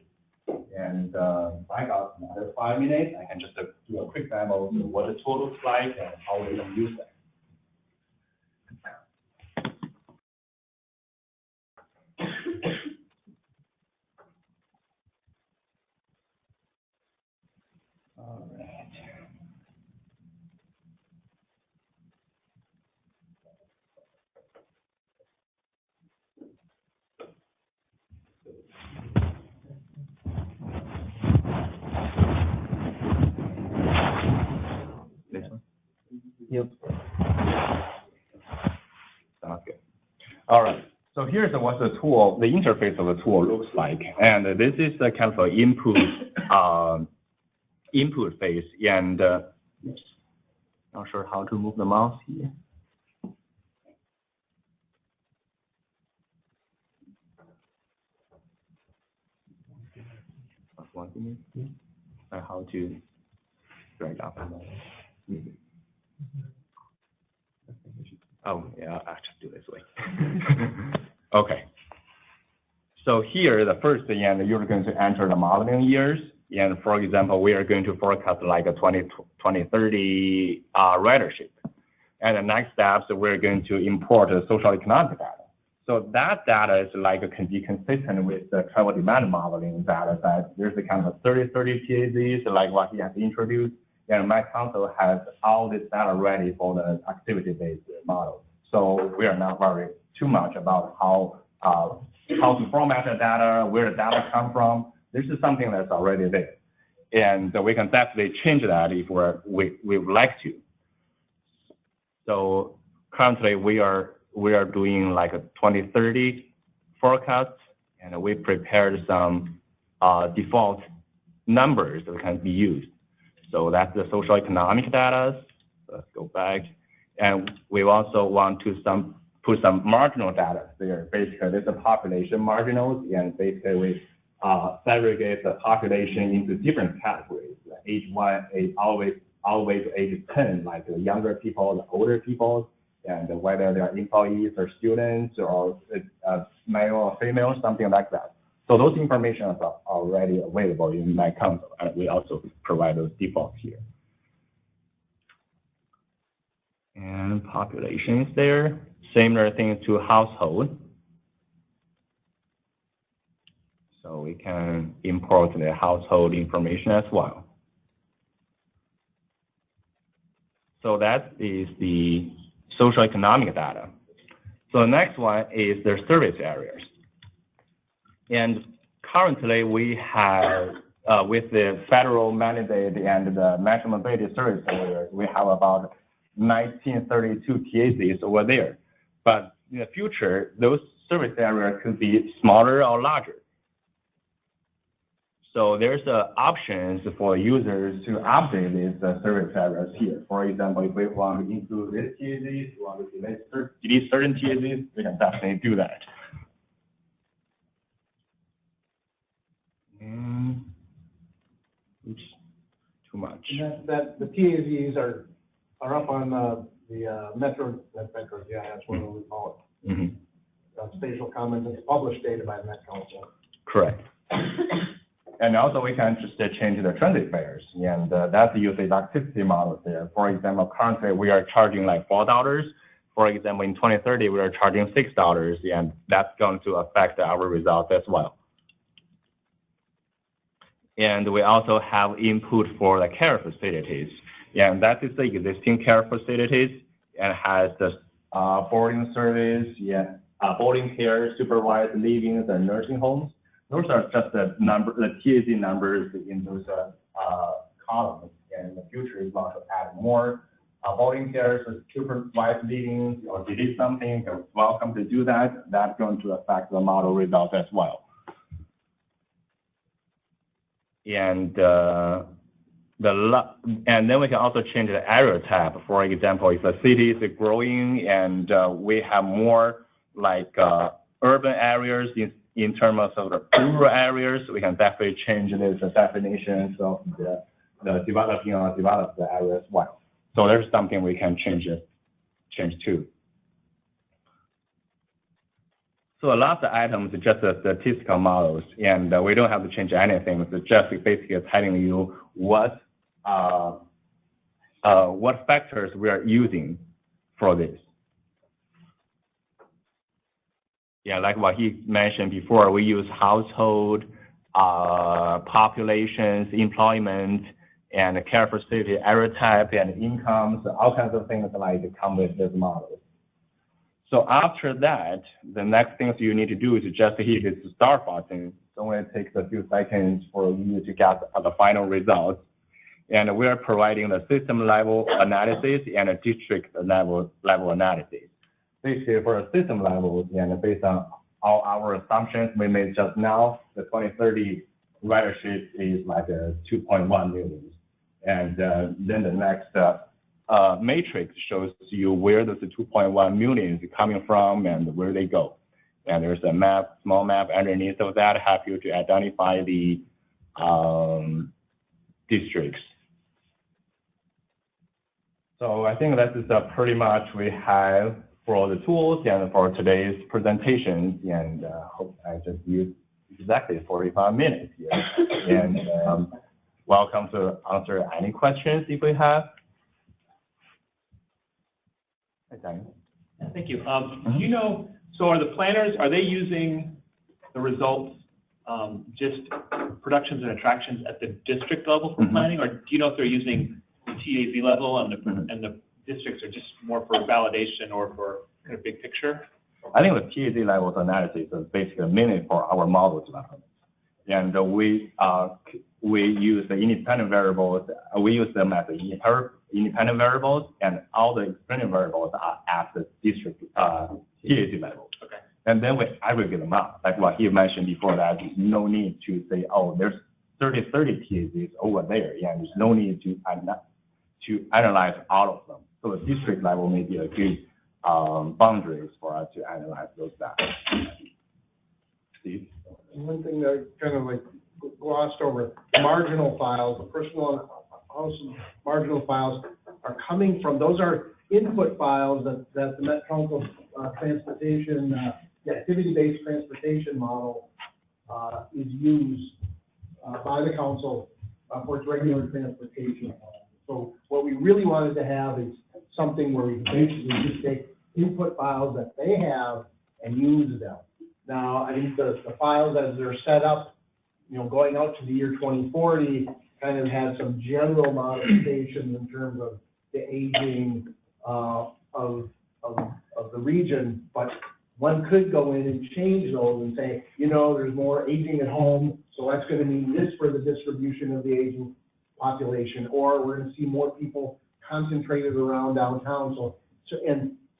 Speaker 11: And if I got another 5 minutes, I can just do a quick demo of what the tool looks like and how we can use that. All right. This one? Yep. Sounds good. All right. So here's what the tool, the interface of the tool looks like. And this is the kind of input phase. And not sure how to move the mouse here. How to drag up. Oh, yeah, I'll just do this way. Okay. So here, the first thing, and you're going to enter the modeling years. And for example, we are going to forecast like a 2030 ridership. And the next steps, we're going to import the social economic data. So that data is like can be consistent with the travel demand modeling data set. There's a kind of 30 PAZs, like what he has introduced. And my council has all this data ready for the activity-based model. So we are not worried too much about how to format the data, where the data come from. This is something that's already there. And we can definitely change that if we would like to. So currently we are doing like a 2030 forecast, and we prepared some default numbers that can be used. So that's the social economic data. Let's go back. And we also want to put some marginal data there. Basically, there's a population marginals, and basically we segregate the population into different categories. Age 1, always age 10, like the younger people, the older people, and whether they're employees or students or male or female, something like that. So those information are already available in my console, and we also provide those defaults here. And population is there. Similar thing to household. So we can import the household information as well. So that is the social economic data. So the next one is the service areas. And currently we have, with the federal mandate and the maximum mobility service areas, we have about 1932 TAZs over there. But in the future, those service areas could be smaller or larger. So there's options for users to update these service areas here. For example, if we want to include this TAZ, we want to delete certain TAZs, we can definitely do that. Oops, too much.
Speaker 8: And the TAZs are are up on the Metro, yeah, that's what we call it. Spatial comments, it's published data by the Met Council.
Speaker 11: Correct. And also we can just change the transit fares, and that's using electricity models there. For example, currently we are charging like $4. For example, in 2030, we are charging $6, and that's going to affect our results as well. And we also have input for the care facilities, and that is the existing care facilities and has the boarding service, boarding care, supervised living, and nursing homes. Those are just the TAZ numbers in those columns. And in the future, we want to add more boarding care, so supervised living, or delete something. You're welcome to do that. That's going to affect the model results as well. And and then we can also change the area type. For example, if the city is growing and we have more like urban areas in terms of the rural areas, we can definitely change the definitions of the developing or developed area as well. So there's something we can change too. So a lot of the items are just the statistical models, and we don't have to change anything. It's just basically telling you what factors we are using for this. Yeah, like what he mentioned before, we use household, populations, employment, and care facility, area type, and incomes, all kinds of things like come with this model. So after that, the next things you need to do is just hit the start button. So it takes a few seconds for you to get the final results. And we are providing the system level analysis and a district level analysis. Basically for a system level, and based on all our assumptions we made just now, the 2030 ridership is like 2.1 million. And then the next matrix shows you where those 2.1 million is coming from and where they go. And there's a map, small map underneath of that, help you to identify the districts. So I think that is pretty much we have for the tools and for today's presentations, and hope I just used exactly 45 minutes here. And welcome to answer any questions if we have. Okay.
Speaker 7: Thank you. Do you know, so are the planners, are they using the results, just productions and attractions at the district level for planning, or do you know if they're using the TAZ level and the districts are just more for validation or for kind of big picture?
Speaker 11: I think the TAZ level analysis is basically a minute for our model development. And we use the independent variables, we use them as independent variables, and all the independent variables are at the district TAZ level. Okay. And then we aggregate them up, like what he mentioned before, that there's no need to say, oh, there's 30 TAZs over there, and there's no need to analyze all of them. So the district level may be a good boundaries for us to analyze those data. Steve?
Speaker 8: One thing that I kind of like glossed over, marginal files, the personal house marginal files are coming from, those are input files that the Met Council transportation, the activity-based transportation model is used by the council for its regular transportation. So what we really wanted to have is something where we basically just take input files that they have and use them. Now, I think the files as they're set up, going out to the year 2040, kind of has some general modifications in terms of the aging of the region, but one could go in and change those and say, there's more aging at home, so that's going to mean this for the distribution of the aging population, or we're going to see more people concentrated around downtown. So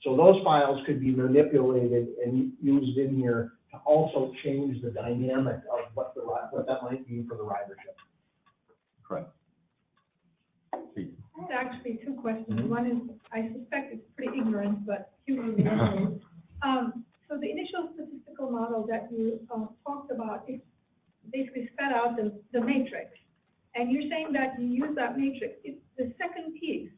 Speaker 8: those files could be manipulated and used in here to also change the dynamic of what that might mean for the ridership.
Speaker 11: Correct.
Speaker 5: Actually, two questions. One is, I suspect it's pretty ignorant, but humor me anyway. So the initial statistical model that you talked about, it basically spat out the matrix. And you're saying that you use that matrix. It's the second piece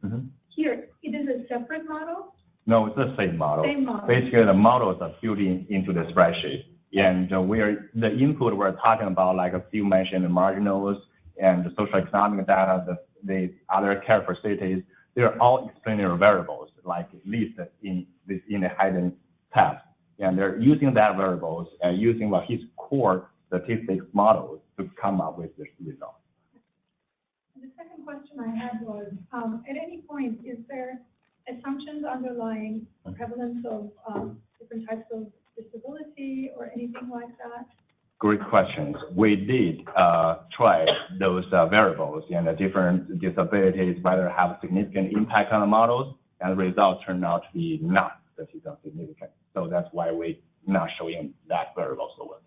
Speaker 5: here is a separate model?
Speaker 11: No, it's the same model.
Speaker 5: Same model.
Speaker 11: Basically, the models are built into the spreadsheet. And the input we're talking about, like a few mentioned, the marginals and the social economic data, the other care facilities, they're all explainer variables, like listed in the hidden tab. And they're using that variables and using his core statistics models to come up with this result.
Speaker 5: The second question I had was, at any point, is there assumptions underlying prevalence of different types of disability or anything like that?
Speaker 11: Great questions. We did try those variables and the different disabilities, whether have significant impact on the models, and the results turned out to be not statistically significant. So that's why we're not showing that variable so well.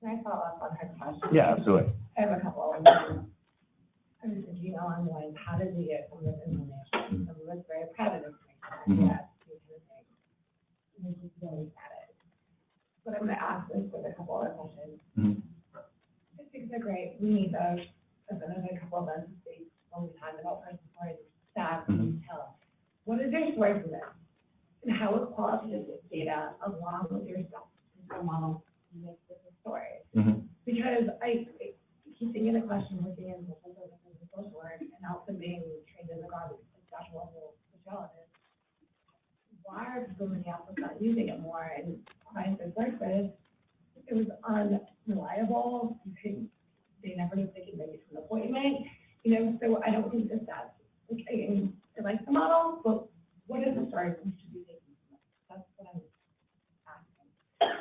Speaker 6: Can I follow up on her question?
Speaker 11: Yeah, absolutely.
Speaker 6: I have a couple. I was thinking along the lines, how did we get some of this information? Some of us very proud of this information. Yes, we kind of think this is really at it. But I'm going to ask this with a couple other questions. I think they're great. We need those. I've been in a couple of them when we talked about person stories, staff, and tell us. What is your story for this? And how is qualitative data along with your statistical model make this a story? Because I keep thinking the question working in social work and also being trained in the garbage social level sociologist, why are so many applicants not using it more? And clients and services, it was unreliable. They never knew if they could make it to an appointment. So I don't think that's I like the model, but what is the story we should be taking from it? That's what I'm asking.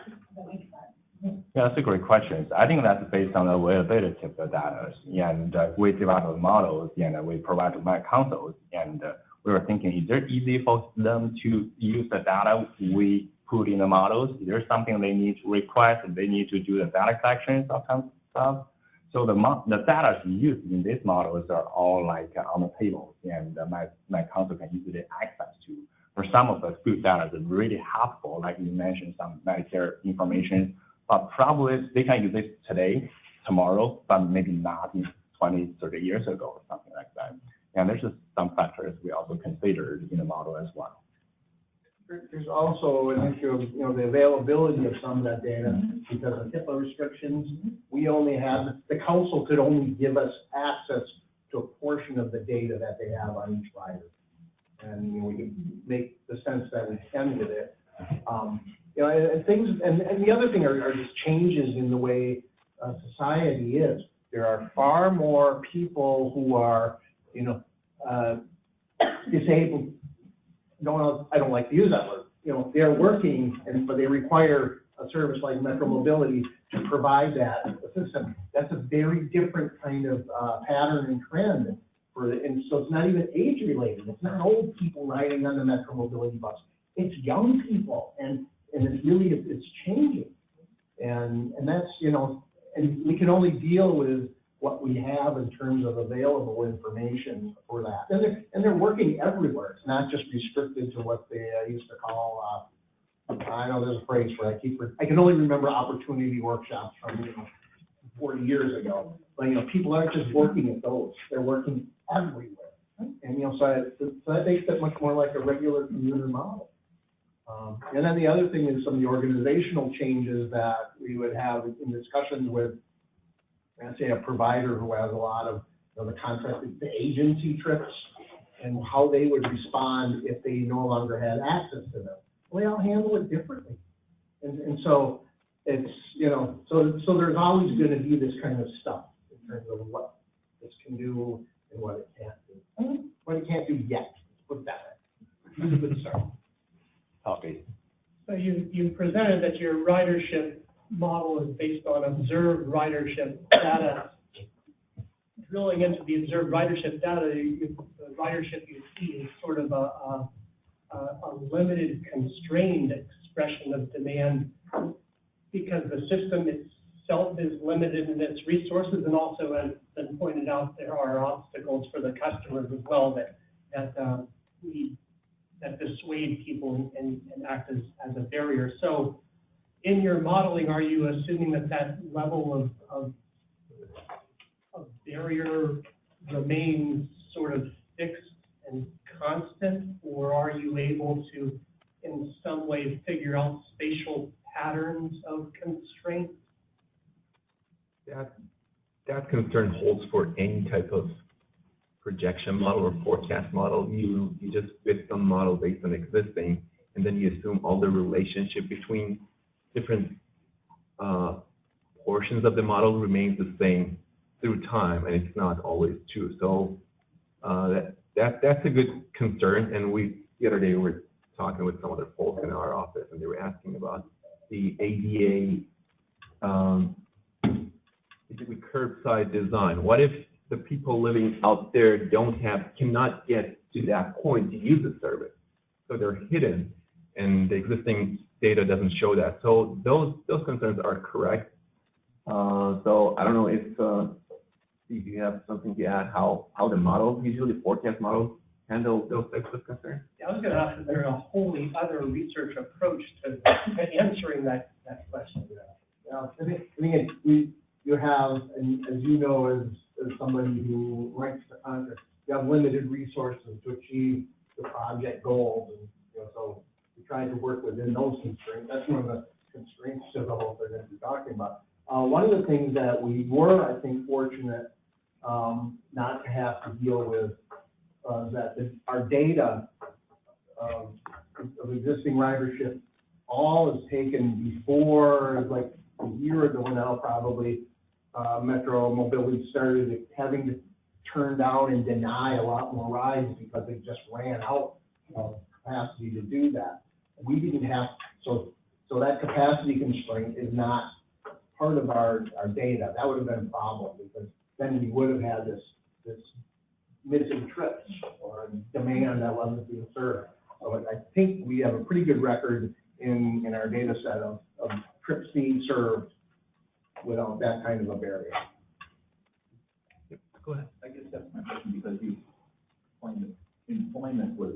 Speaker 6: Does that make sense?
Speaker 11: Yeah, that's a great question. I think that's based on the availability of the data. And we develop models and we provide my consoles. And we were thinking, is it easy for them to use the data we put in the models? Is there something they need to request? They need to do the data collection, some kind of stuff. So the data used in these models are all like on the table, and my console can easily access to. For some of the good data is really helpful, like you mentioned, some Medicare information. But probably they can use it today, tomorrow, but maybe not in 20, 30 years ago or something like that. And there's just some factors we also considered in the model as well.
Speaker 8: There's also an issue of, the availability of some of that data because of HIPAA restrictions. We only have, the council could only give us access to a portion of the data that they have on each rider. And, we can make the sense that we can with it. And things, and the other thing are just changes in the way society is. There are far more people who are, disabled. No, I don't like to use that word. They're working, but they require a service like Metro Mobility to provide that system. That's a very different kind of pattern and trend. And so it's not even age related. It's not old people riding on the Metro Mobility bus. It's young people, and it's changing. And that's, and we can only deal with what we have in terms of available information for that. And they're working everywhere. It's not just restricted to what they used to call, I know there's a phrase for it. I can only remember opportunity workshops from 40 years ago. But, people aren't just working at those. They're working everywhere. And, so that makes it much more like a regular commuter model. And then the other thing is some of the organizational changes that we would have in discussions with, let's say, a provider who has a lot of the contracted the agency trips and how they would respond if they no longer had access to them. Well, they all handle it differently. And so it's, so there's always going to be this kind of stuff in terms of what this can do and what it can't do. What it can't do yet, put it that way. It's a good start.
Speaker 11: Okay.
Speaker 2: So you presented that your ridership model is based on observed ridership data. Drilling into the observed ridership data, the ridership you see is sort of a limited, constrained expression of demand because the system itself is limited in its resources, and also, as been pointed out, there are obstacles for the customers as well that dissuade people and act as a barrier. So in your modeling, are you assuming that level of barrier remains sort of fixed and constant, or are you able to, in some way, figure out spatial patterns of constraints?
Speaker 3: That concern holds for any type of projection model or forecast model. You just fit some model based on existing, and then you assume all the relationship between different portions of the model remains the same through time, and it's not always true. So that's a good concern. And the other day we were talking with some other folks in our office, and they were asking about the ADA basically curbside design. What if the people living out there cannot get to that point to use the service? So they're hidden, and the existing data doesn't show that. So those concerns are correct. So I don't know if you have something to add, how the models, usually forecast models, handle those types of concerns?
Speaker 2: Yeah, I was going to ask if there's a wholly other research approach to answering that question.
Speaker 8: Yeah, I think you have, and as you know, as somebody who writes the contract, you have limited resources to achieve the project goals, and so we try to work within those constraints. That's one of the constraints to the whole thing that we're talking about. One of the things that we were, I think, fortunate not to have to deal with our data of existing ridership all is taken before, like a year ago now, probably. Metro Mobility started having to turn down and deny a lot more rides because they just ran out of capacity to do that. We didn't have, so that capacity constraint is not part of our data. That would have been a problem, because then we would have had this missing trips or demand that wasn't being served. So I think we have a pretty good record in our data set of trips being served without that kind of a barrier.
Speaker 3: Go ahead.
Speaker 10: I guess that's my question, because you explained that employment was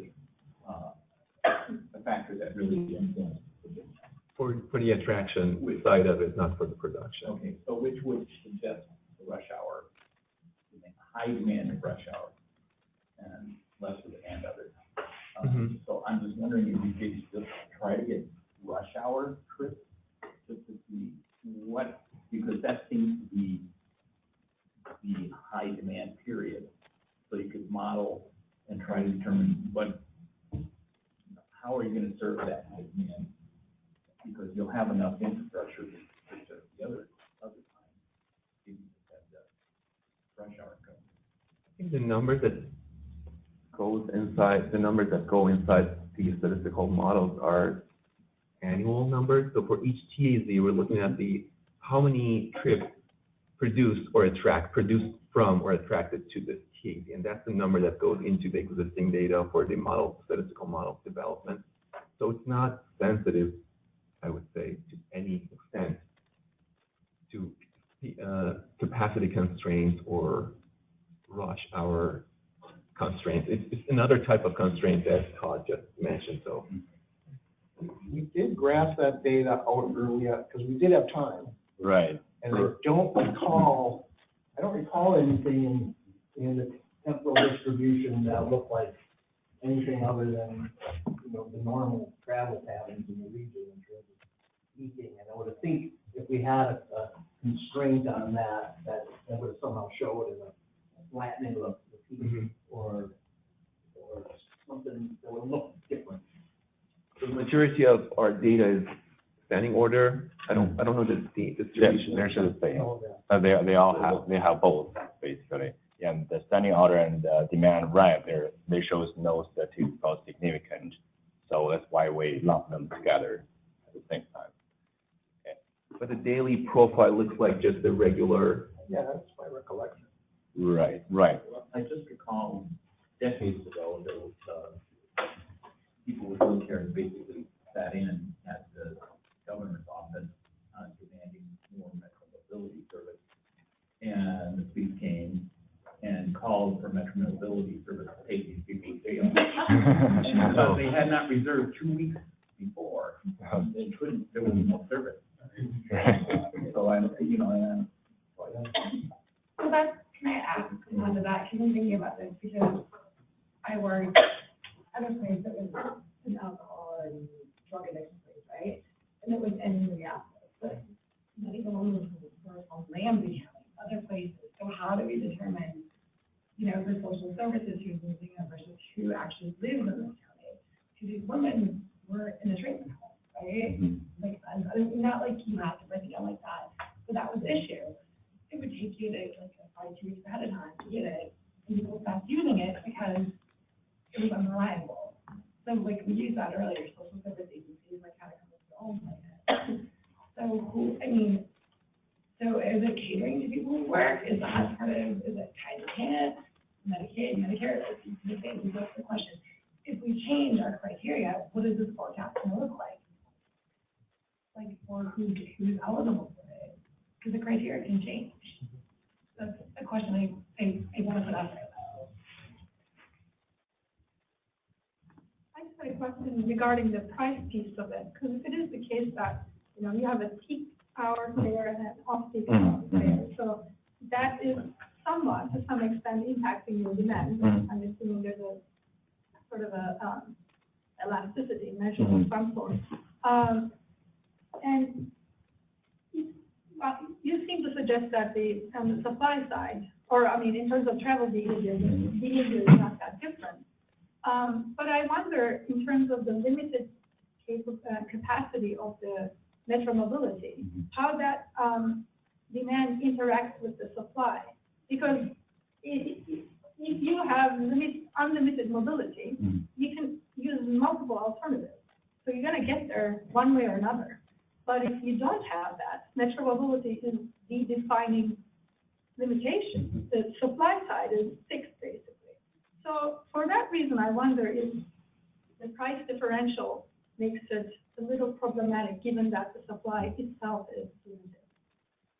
Speaker 10: a factor that really influenced
Speaker 3: For the attraction side of it, not for the production.
Speaker 10: Okay, so which would suggest the rush hour, high demand of rush hour, and less of demand of it. So I'm just wondering if you could just try to get rush hour trips, just to see what, because that seems to be the high demand period. So you could model and try to determine how are you going to serve that high demand? Because you'll have enough infrastructure to serve the other time. You have the rush hour coming.
Speaker 3: I think the numbers that go inside the statistical models are annual numbers. So for each TAZ, we're looking at how many trips produced from or attracted to this TAZ, and that's the number that goes into the existing data for the statistical model development. So it's not sensitive, I would say, to any extent to capacity constraints or rush hour constraints. It's another type of constraint that Todd just mentioned. So
Speaker 8: we did graph that data out earlier because we did have time.
Speaker 11: Right.
Speaker 8: And I don't recall anything in the temporal distribution that looked like anything other than, the normal travel patterns in the region in terms of peaking. And I would think if we had a constraint on that would have somehow showed in a flattening of the peak or something that would look different.
Speaker 3: the majority of our data is standing order. I don't know the distribution.
Speaker 11: They're the same.
Speaker 8: Oh, yeah.
Speaker 11: They have both, basically. And the standing order and the demand ramp, they shows no statistical significance. So that's why we lump them together at the same time. Okay.
Speaker 3: But the daily profile looks like just the regular.
Speaker 8: Yeah, that's my recollection.
Speaker 11: Right.
Speaker 10: I just recall decades ago, there was, people with wheelchairs basically sat in at the governor's office, demanding more Metro Mobility service. And the police came and called for Metro Mobility service to take these people to jail. And because they had not reserved 2 weeks before, they couldn't, there was no service. So
Speaker 5: So that's, can I ask onto that, because I'm thinking about this, because
Speaker 6: I worked at a place that was an alcohol and drug addiction place, right? And it was in Minneapolis, but not even one of them was on Ramsey County, other places. So how do we determine, you know, the social services who's using it versus who actually lives in the county? Because these women were in a treatment home, right? Like, not like you have to break it down like that, but that was the issue. It would take you to, like, probably 2 weeks ahead of time to get it, and people stopped using it because it was unreliable. So, like, we used that earlier, social service agencies, like, how to come up with their own plan. So, so is it catering to people who work? Is that part of, is it tied to TANF, Medicaid, Medicare? That's the question. If we change our criteria, what is this forecast going to look like? Like, for who's eligible for it? Because the criteria can change. That's a question I want to put out there.
Speaker 5: I just had a question regarding the price piece of it, because if it is the case that, you know, you have a peak hour fare and an off-peak hour fare, so that is somewhat, to some extent, impacting your demand. I'm assuming there's a sort of a elasticity measure of some sort. And you seem to suggest that on the supply side, or I mean, in terms of travel behavior, the behavior is not that different. But I wonder, in terms of the limited capacity of the metro mobility, how that demand interacts with the supply. Because if you have unlimited mobility, you can use multiple alternatives. So you're going to get there one way or another. But if you don't have that, metro mobility is the defining limitation. The supply side is fixed, basically. So for that reason, I wonder if the price differential makes it a little problematic, given that the supply itself is limited.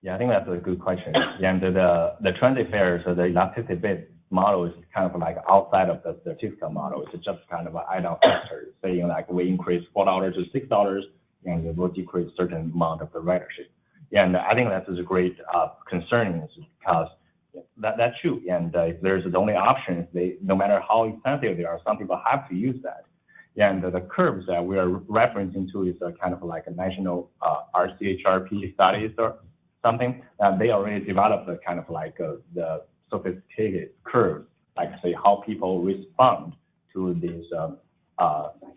Speaker 11: Yeah, I think that's a good question. And the transit fares, so the elasticity-based model is kind of like outside of the statistical model. It's just kind of an add-on factor, saying like we increase $4 to $6, and it will decrease certain amount of the ridership. And I think that is a great concern, because that's true. And if there's the only option, no matter how expensive they are, some people have to use that. And the curves that we are referencing to is kind of like a national RCHRP studies or something. They already developed a kind of like the sophisticated curves, like say how people respond to these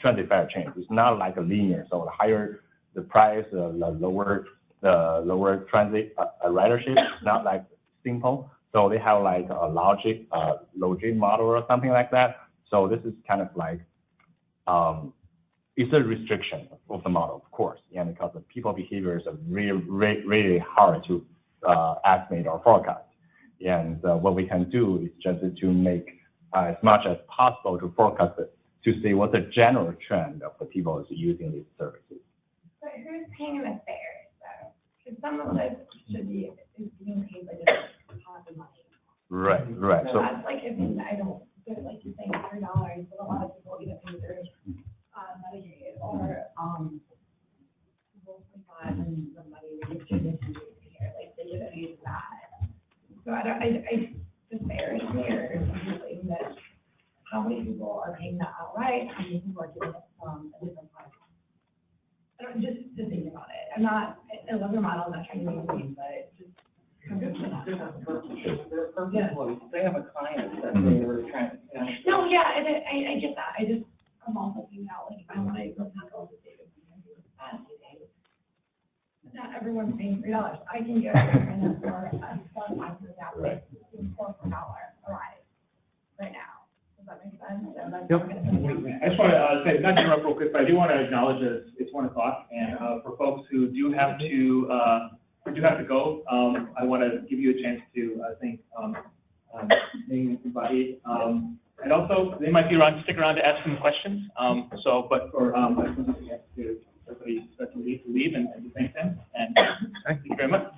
Speaker 11: transit fare change. It's not like a linear. So the higher the price, the lower transit ridership. It's not like simple. So they have like a logic model or something like that. So this is kind of like it's a restriction of the model, of course, and because the people behaviors are really hard to estimate or forecast. And what we can do is just to make as much as possible to forecast it, to see what the general trend of the people is using these services.
Speaker 6: But who's paying the fares, though? Because some of this should be being paid by different cost of money.
Speaker 11: Right.
Speaker 6: So that's like, I mean, I don't, like you're saying, $3, but a lot of people either pay their Medicaid or and the money we give to the here, like they get paid that. So the fares here is something that how many people are paying that outright, how many people are getting it from a different product. I don't, just to think about it. I love your model, I'm not trying to make it, but just.
Speaker 10: They have a client that they were trying to.
Speaker 6: No, yeah, I get that. I'm also thinking out, like, I want to go tackle the data. Not everyone's paying $3. I can get it for $4 per dollar a ride right now. Does that make sense? So that's
Speaker 1: Yep. I just want to say, not to interrupt real quick, but I do want to acknowledge that it's 1 o'clock, and for folks who do have to go, I want to give you a chance to thank Ning and Bahi. And also, they might be around, stick around to ask some questions. But for I just want to get to everybody to leave and to thank them. And thank you very much.